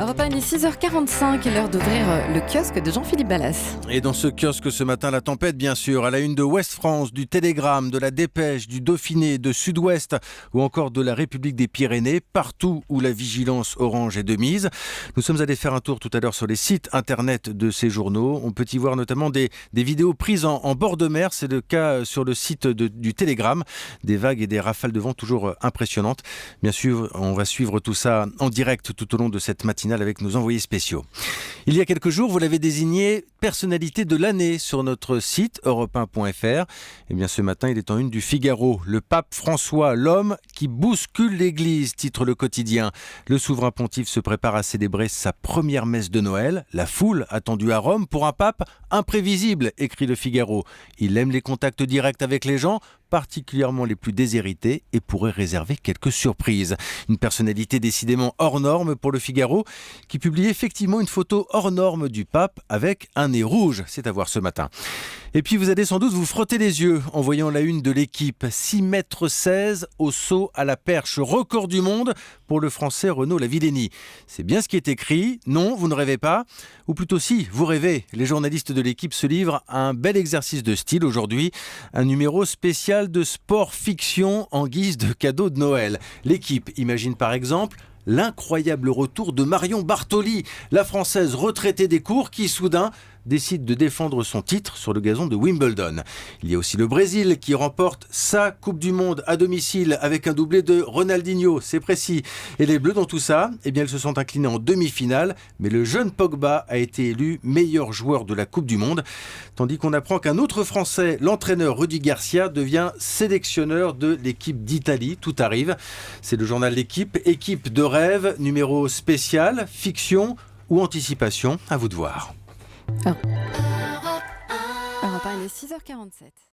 Europe 1, il est 6h45, l'heure d'ouvrir le kiosque de Jean-Philippe Ballas. Et dans ce kiosque ce matin, la tempête bien sûr, à la une de Ouest France, du Télégramme, de la Dépêche, du Dauphiné, de Sud-Ouest ou encore de la République des Pyrénées, partout où la vigilance orange est de mise. Nous sommes allés faire un tour tout à l'heure sur les sites internet de ces journaux. On peut y voir notamment des vidéos prises en bord de mer, c'est le cas sur le site du Télégramme. Des vagues et des rafales de vent toujours impressionnantes. Bien sûr, on va suivre tout ça en direct tout au long de cette matinale avec nos envoyés spéciaux. Il y a quelques jours, vous l'avez désigné personnalité de l'année sur notre site europe1.fr. Et bien ce matin, il est en une du Figaro. Le pape François, l'homme qui bouscule l'Église, titre le quotidien. Le souverain pontife se prépare à célébrer sa première messe de Noël. La foule attendue à Rome pour un pape imprévisible, écrit le Figaro. Il aime les contacts directs avec les gens, particulièrement les plus déshérités, et pourrait réserver quelques surprises. Une personnalité décidément hors norme pour le Figaro, qui publie effectivement une photo hors norme du pape avec un nez rouge. C'est à voir ce matin. Et puis vous allez sans doute vous frotter les yeux en voyant la une de l'Équipe. 6,16 m au saut à la perche, record du monde pour le Français Renaud Lavillenie. C'est bien ce qui est écrit. Non, vous ne rêvez pas. Ou plutôt si, vous rêvez. Les journalistes de l'Équipe se livrent à un bel exercice de style aujourd'hui. Un numéro spécial de sport fiction en guise de cadeau de Noël. L'Équipe imagine par exemple l'incroyable retour de Marion Bartoli, la Française retraitée des cours qui soudain décide de défendre son titre sur le gazon de Wimbledon. Il y a aussi le Brésil qui remporte sa Coupe du Monde à domicile avec un doublé de Ronaldinho, c'est précis. Et les Bleus dans tout ça, eh bien, elles se sont inclinées en demi-finale, mais le jeune Pogba a été élu meilleur joueur de la Coupe du Monde, tandis qu'on apprend qu'un autre Français, l'entraîneur Rudy Garcia, devient sélectionneur de l'équipe d'Italie. Tout arrive. C'est le journal L'Équipe, équipe de rêve, numéro spécial, fiction ou anticipation, à vous de voir. Europe 1, il est 6h47.